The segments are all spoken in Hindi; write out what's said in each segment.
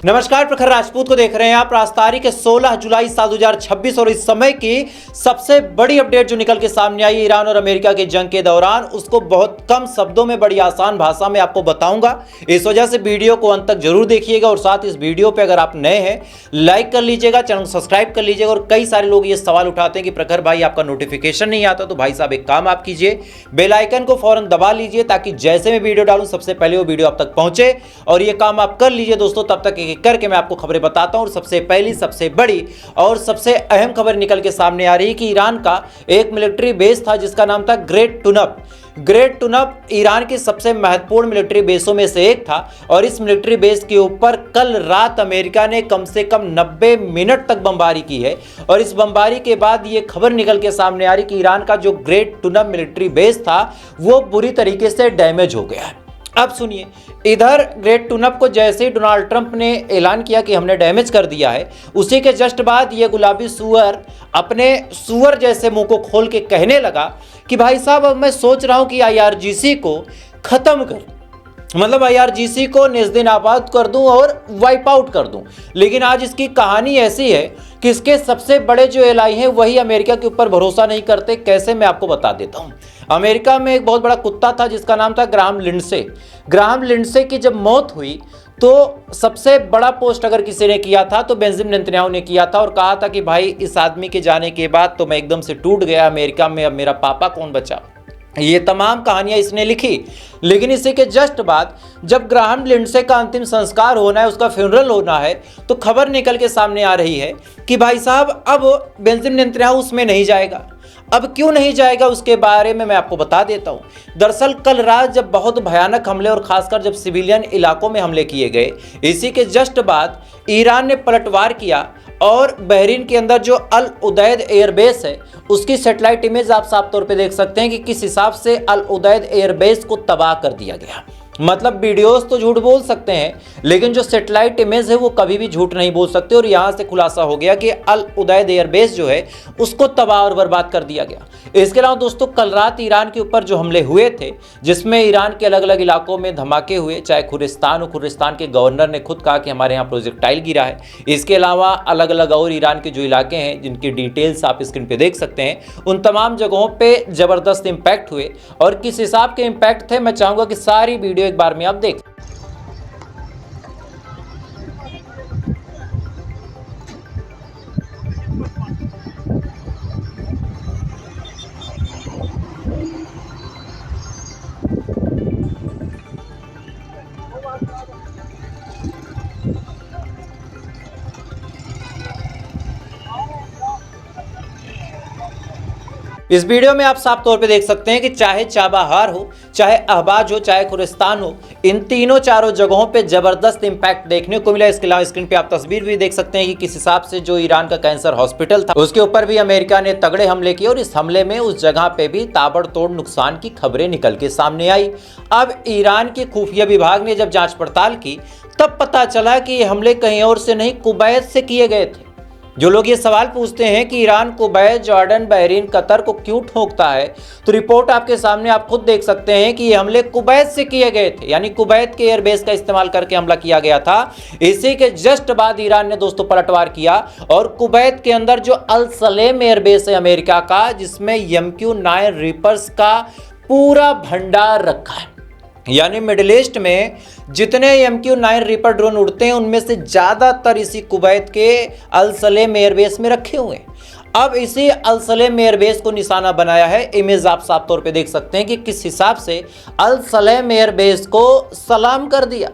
नमस्कार, प्रखर राजपूत को देख रहे हैं आप। आज तारीख है 16 जुलाई साल 2026 और इस समय की सबसे बड़ी अपडेट जो निकल के सामने आई ईरान और अमेरिका की जंग के दौरान, उसको बहुत कम शब्दों में बड़ी आसान भाषा में आपको बताऊंगा। इस वजह से वीडियो को अंत तक जरूर देखिएगा और साथ इस वीडियो पे अगर आप नए हैं लाइक कर लीजिएगा, चैनल को सब्सक्राइब कर लीजिएगा। और कई सारे लोग ये सवाल उठाते हैं कि प्रखर भाई आपका नोटिफिकेशन नहीं आता, तो भाई साहब एक काम आप कीजिए, बेल आइकन को फौरन दबा लीजिए ताकि जैसे मैं वीडियो डालूं सबसे पहले वो वीडियो आप तक पहुंचे। और ये काम आप कर लीजिए दोस्तों, तब तक एक करके मैं आपको खबरें बताता हूं। और सबसे पहली, सबसे बड़ी और सबसे अहम खबर निकल के सामने आ रही है कि ईरान का एक मिलिट्री बेस था जिसका नाम था ग्रेट टुनप। ग्रेट टुनप ईरान की सबसे महत्वपूर्ण मिलिट्री बेसों में से एक था और इस मिलिट्री बेस के ऊपर कल रात अमेरिका ने कम से कम 90 मिनट तक बमबारी की है। और इस बमबारी के बाद ये खबर निकल के सामने आ रही कि ईरान का जो ग्रेट टुनप मिलिट्री बेस था वो बुरी तरीके से डैमेज हो गया है। अब सुनिए, इधर ग्रेट टुनप को जैसे ही डोनाल्ड ट्रंप ने ऐलान किया कि हमने डैमेज कर दिया है, उसी के जस्ट बाद ये गुलाबी सुअर अपने सुअर जैसे मुंह को खोल के कहने लगा कि भाई साहब अब मैं सोच रहा हूं कि IRGC को खत्म कर, मतलब IRGC को नेस्तनाबूद कर दूं और वाइप आउट कर दूं। लेकिन आज इसकी कहानी ऐसी है कि इसके सबसे बड़े जो एलाई हैं वही अमेरिका के ऊपर भरोसा नहीं करते। कैसे, मैं आपको बता देता हूं। अमेरिका में एक बहुत बड़ा कुत्ता था जिसका नाम था ग्राहम लिंडसे। ग्राहम लिंडसे की जब मौत हुई तो सबसे बड़ा पोस्ट अगर किसी ने किया था तो बेंजामिन नेतन्याहू ने किया था और कहा था कि भाई इस आदमी के जाने के बाद तो मैं एकदम से टूट गया, अमेरिका में अब मेरा पापा कौन बचा। ये तमाम कहानियां इसने लिखी। लेकिन इसी के जस्ट बाद जब ग्राहम लिंडसे का अंतिम संस्कार होना है, उसका फ्यूनरल होना है, तो खबर निकल के सामने आ रही है कि भाई साहब अब बेंजामिन नेतन्याहू उसमें नहीं जाएगा। अब क्यों नहीं जाएगा उसके बारे में मैं आपको बता देता हूं। दरअसल कल रात जब बहुत भयानक हमले और खासकर जब सिविलियन इलाकों में हमले किए गए, इसी के जस्ट बाद ईरान ने पलटवार किया और बहरीन के अंदर जो अल उदैद एयरबेस है उसकी सैटेलाइट इमेज आप साफ तौर पे देख सकते हैं कि किस हिसाब से अल उदैद एयरबेस को तबाह कर दिया गया। मतलब वीडियोस तो झूठ बोल सकते हैं लेकिन जो सैटेलाइट इमेज है वो कभी भी झूठ नहीं बोल सकते। और यहाँ से खुलासा हो गया कि अल उदैद एयरबेस जो है उसको तबाह और बर्बाद कर दिया गया। इसके अलावा दोस्तों कल रात ईरान के ऊपर जो हमले हुए थे जिसमें ईरान के अलग अलग इलाकों में धमाके हुए, चाहे खुरिस्तान हो, खुरिस्तान के गवर्नर ने खुद कहा कि हमारे यहाँ प्रोजेक्टाइल गिरा है। इसके अलावा अलग अलग और ईरान के जो इलाके हैं जिनकी डिटेल्स आप स्क्रीन पे देख सकते हैं, उन तमाम जगहों पर जबरदस्त इम्पैक्ट हुए। और किस हिसाब के इम्पैक्ट थे मैं चाहूँगा कि सारी वीडियो एक बार में आप देख। इस वीडियो में आप साफ तौर पे देख सकते हैं कि चाहे चाबहार हो, चाहे अहबाज हो, चाहे खुरिस्तान हो, इन तीनों चारों जगहों पे जबरदस्त इंपैक्ट देखने को मिला। इसके अलावा स्क्रीन पे आप तस्वीर भी देख सकते हैं कि किस हिसाब से जो ईरान का कैंसर हॉस्पिटल था उसके ऊपर भी अमेरिका ने तगड़े हमले किए और इस हमले में उस जगह पे भी ताबड़तोड़ नुकसान की खबरें निकल के सामने आई। अब ईरान के खुफिया विभाग ने जब जांच पड़ताल की तब पता चला कि ये हमले कहीं और से नहीं, कुवैत से किए गए थे। जो लोग ये सवाल पूछते हैं कि Iran Kuwait, Jordan, Bahrain, Qatar को क्यों ठोकता है, तो रिपोर्ट आपके सामने आप खुद देख सकते हैं कि ये हमले कुवैत से किए गए थे, यानी कुवैत के एयरबेस का इस्तेमाल करके हमला किया गया था। इसी के जस्ट बाद ईरान ने दोस्तों पलटवार किया और कुवैत के अंदर जो अल सलेम एयरबेस है अमेरिका का, जिसमें MQ-9 रीपर्स का पूरा भंडार रखा है, यानी मिडिल ईस्ट में जितने MQ-9 रीपर ड्रोन उड़ते हैं उनमें से ज़्यादातर इसी कुवैत के अल सलेम एयरबेस में रखे हुए हैं। अब इसी अल सलेम एयरबेस को निशाना बनाया है। इमेज आप साफ तौर पे देख सकते हैं कि किस हिसाब से अल सलेम एयरबेस को सलाम कर दिया,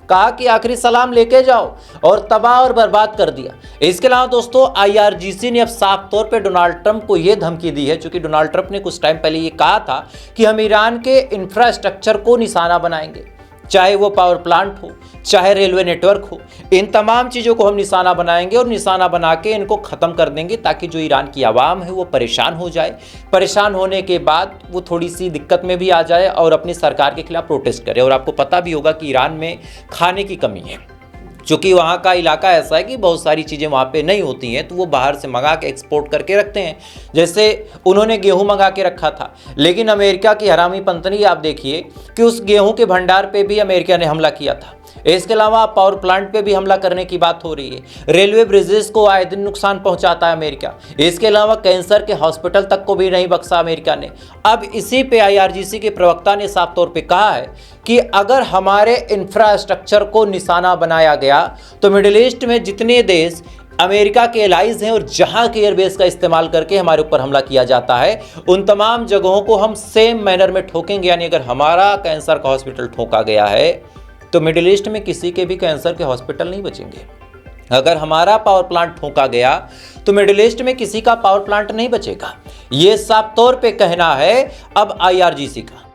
कहा कि आखिरी सलाम लेके जाओ, और तबाह और बर्बाद कर दिया। इसके अलावा दोस्तों IRGC ने अब साफ तौर पे डोनाल्ड ट्रंप को यह धमकी दी है, क्योंकि डोनाल्ड ट्रंप ने कुछ टाइम पहले ये कहा था कि हम ईरान के इंफ्रास्ट्रक्चर को निशाना बनाएंगे, चाहे वो पावर प्लांट हो, चाहे रेलवे नेटवर्क हो, इन तमाम चीज़ों को हम निशाना बनाएंगे और निशाना बना के इनको ख़त्म कर देंगे ताकि जो ईरान की आवाम है वो परेशान हो जाए। परेशान होने के बाद वो थोड़ी सी दिक्कत में भी आ जाए और अपनी सरकार के खिलाफ प्रोटेस्ट करे। और आपको पता भी होगा कि ईरान में खाने की कमी है, चूँकि वहाँ का इलाका ऐसा है कि बहुत सारी चीज़ें वहाँ पे नहीं होती हैं, तो वो बाहर से मंगा के एक्सपोर्ट करके रखते हैं। जैसे उन्होंने गेहूँ मंगा के रखा था, लेकिन अमेरिका की हरामी पंतनी आप देखिए कि उस गेहूँ के भंडार पे भी अमेरिका ने हमला किया था। इसके अलावा पावर प्लांट पे भी हमला करने की बात हो रही है। रेलवे ब्रिजेस को आए दिन नुकसान पहुंचाता है अमेरिका। इसके अलावा कैंसर के हॉस्पिटल तक को भी नहीं बख्शा अमेरिका ने। अब इसी पे IRGC के प्रवक्ता ने साफ तौर पे कहा है कि अगर हमारे इंफ्रास्ट्रक्चर को निशाना बनाया गया तो मिडिल ईस्ट में जितने देश अमेरिका के एलाइज हैं और जहां के एयरबेस का इस्तेमाल करके हमारे ऊपर हमला किया जाता है, उन तमाम जगहों को हम सेम मैनर में ठोकेंगे। यानी अगर हमारा कैंसर का हॉस्पिटल ठोका गया है तो मिडिल ईस्ट में किसी के भी कैंसर के हॉस्पिटल नहीं बचेंगे। अगर हमारा पावर प्लांट ठोका गया तो मिडिल ईस्ट में किसी का पावर प्लांट नहीं बचेगा। ये साफ तौर पे कहना है अब IRGC का।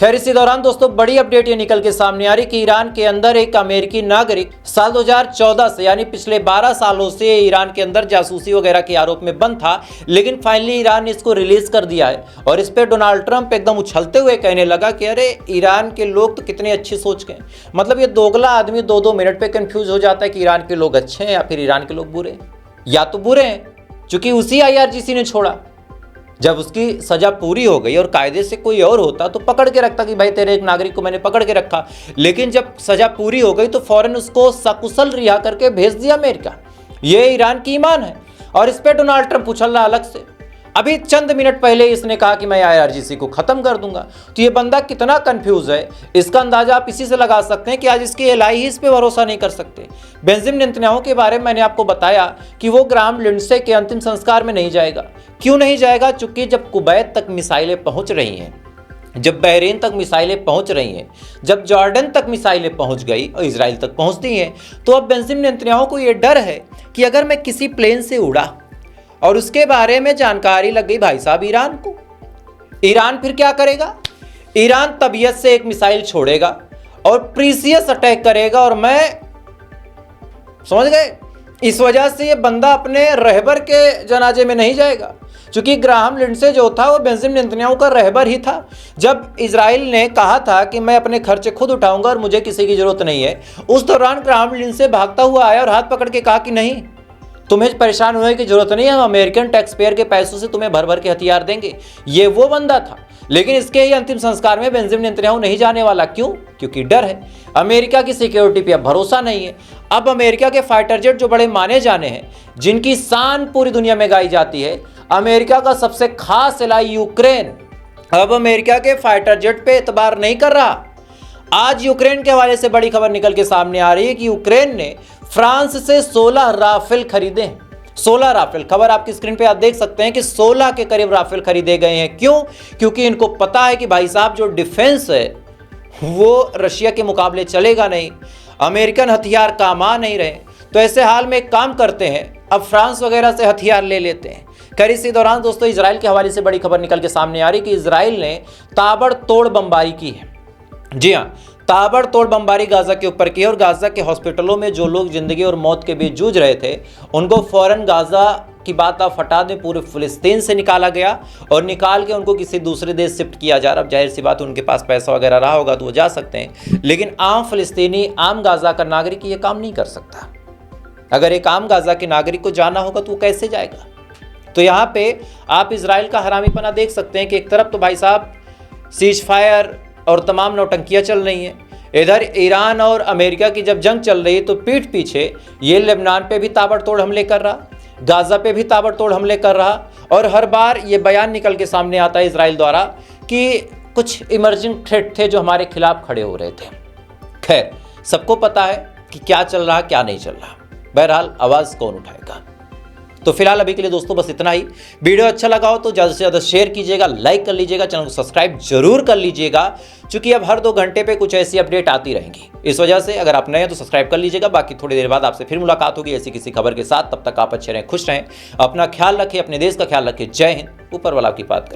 खैर इसी दौरान दोस्तों बड़ी अपडेट ये निकल के सामने आ रही कि ईरान के अंदर एक अमेरिकी नागरिक साल 2014 से यानी पिछले 12 सालों से ईरान के अंदर जासूसी वगैरह के आरोप में बंद था, लेकिन फाइनली ईरान ने इसको रिलीज कर दिया है। और इस पे डोनाल्ड ट्रंप एकदम उछलते हुए कहने लगा कि अरे ईरान के लोग तो कितने अच्छी सोच के हैं। मतलब ये दोगला आदमी 2-2 मिनट पे कंफ्यूज हो जाता है कि ईरान के लोग अच्छे हैं या फिर ईरान के लोग बुरे हैं। या तो बुरे हैं चूंकि उसी IRGC ने छोड़ा। जब उसकी सजा पूरी हो गई और कायदे से कोई और होता तो पकड़ के रखता कि भाई तेरे एक नागरिक को मैंने पकड़ के रखा, लेकिन जब सजा पूरी हो गई तो फौरन उसको सकुशल रिहा करके भेज दिया अमेरिका। ये ईरान की ईमान है। और इस पे डोनाल्ड ट्रंप उछल रहा अलग से। अभी चंद मिनट पहले इसने कहा कि मैं IRGC को खत्म कर दूंगा। तो ये बंदा कितना कंफ्यूज है इसका अंदाजा आप इसी से लगा सकते हैं कि आज इसके एलाई ही इस पे भरोसा नहीं कर सकते। बेंजामिन नेतन्याहू के बारे में मैंने आपको बताया कि वो ग्राहम लिंडसे के अंतिम संस्कार में नहीं जाएगा। क्यों नहीं जाएगा? चूंकि जब कुवैत तक मिसाइलें पहुंच रही हैं, जब बहरीन तक मिसाइलें पहुंच रही हैं, जब जॉर्डन तक मिसाइलें पहुंच गई और इजराइल तक पहुंचती हैं, तो अब बेंजामिन नेतन्याहू को ये डर है कि अगर मैं किसी प्लेन से उड़ा और उसके बारे में जानकारी लग गई भाई साहब ईरान को, ईरान फिर क्या करेगा? ईरान तबीयत से एक मिसाइल छोड़ेगा और प्रीसियस अटैक करेगा। और मैं समझ गए, इस वजह से ये बंदा अपने रहबर के जनाजे में नहीं जाएगा। क्योंकि ग्राहम लिंडसे जो था वो बेंजामिन नेतन्याहू का रहबर ही था। जब इजराइल ने कहा था कि मैं अपने खर्चे खुद उठाऊंगा और मुझे किसी की जरूरत नहीं है, उस दौरान ग्राहम लिंडसे भागता हुआ आया और हाथ पकड़ के कहा कि नहीं, तुम्हें परेशान होने की जरूरत नहीं है, हम अमेरिकन टैक्स पेयर के पैसों से तुम्हें भर भर के हथियार देंगे। ये वो बंदा था। लेकिन इसके ही अंतिम संस्कार में बेंजामिन नेतन्याहू नहीं जाने वाला। क्यों? क्योंकि डर है। अमेरिका की सिक्योरिटी पे अब भरोसा नहीं है। अब अमेरिका के फाइटर जेट जो बड़े माने जाने हैं, जिनकी शान पूरी दुनिया में गाई जाती है, अमेरिका का सबसे खास एलाई यूक्रेन अब अमेरिका के फाइटर जेट पे एतबार नहीं कर रहा। आज यूक्रेन के हवाले से बड़ी खबर निकल के सामने आ रही है कि यूक्रेन ने फ्रांस से 16 राफेल खरीदे हैं। 16 राफेल, खबर आपकी स्क्रीन पे आप देख सकते हैं कि 16 के करीब राफेल खरीदे गए हैं। क्यों? क्योंकि इनको पता है कि भाई साहब जो डिफेंस है वो रशिया के मुकाबले चलेगा नहीं, अमेरिकन हथियार काम आ नहीं रहे। तो ऐसे हाल में एक काम करते हैं, अब फ्रांस वगैरह से हथियार ले लेते हैं। खैर इसी दौरान दोस्तों इजराइल के हवाले से बड़ी खबर निकल के सामने आ रही कि इजराइल ने ताबड़तोड़ बमबारी की है। जी हाँ, ताबड़तोड़ बमबारी गाजा के ऊपर की है और गाजा के हॉस्पिटलों में जो लोग जिंदगी और मौत के बीच जूझ रहे थे उनको फौरन गाजा की बात आप हटा दें, पूरे फिलिस्तीन से निकाला गया और निकाल के उनको किसी दूसरे देश शिफ्ट किया जा रहा। अब जाहिर सी बात उनके पास पैसा वगैरह रहा होगा तो वो जा सकते हैं, लेकिन आम फिलिस्तीनी, आम गाजा का नागरिक ये काम नहीं कर सकता। अगर एक आम गाजा के नागरिक को जाना होगा तो वो कैसे जाएगा? तो यहाँ पे आप इजराइल का हरामीपना देख सकते हैं कि एक तरफ तो भाई साहब सीज फायर और तमाम नौटंकियाँ चल रही हैं, इधर ईरान और अमेरिका की जब जंग चल रही है तो पीठ पीछे ये लेबनान पे भी ताबड़तोड़ हमले कर रहा, गाजा पे भी ताबड़तोड़ हमले कर रहा। और हर बार ये बयान निकल के सामने आता है इजराइल द्वारा कि कुछ इमर्जिंग थ्रेट थे जो हमारे खिलाफ खड़े हो रहे थे। खैर सबको पता है कि क्या चल रहा क्या नहीं चल रहा, बहरहाल आवाज़ कौन उठाएगा। तो फिलहाल अभी के लिए दोस्तों बस इतना ही। वीडियो अच्छा लगा हो तो ज़्यादा से ज़्यादा शेयर कीजिएगा, लाइक कर लीजिएगा, चैनल को सब्सक्राइब जरूर कर लीजिएगा, क्योंकि अब हर 2 घंटे पे कुछ ऐसी अपडेट आती रहेंगी। इस वजह से अगर आप नए हैं तो सब्सक्राइब कर लीजिएगा। बाकी थोड़ी देर बाद आपसे फिर मुलाकात होगी ऐसी किसी खबर के साथ। तब तक आप अच्छे रहें, खुश रहें, अपना ख्याल रखें, अपने देश का ख्याल रखें। जय हिंद। ऊपर वाला आपकी बात करें।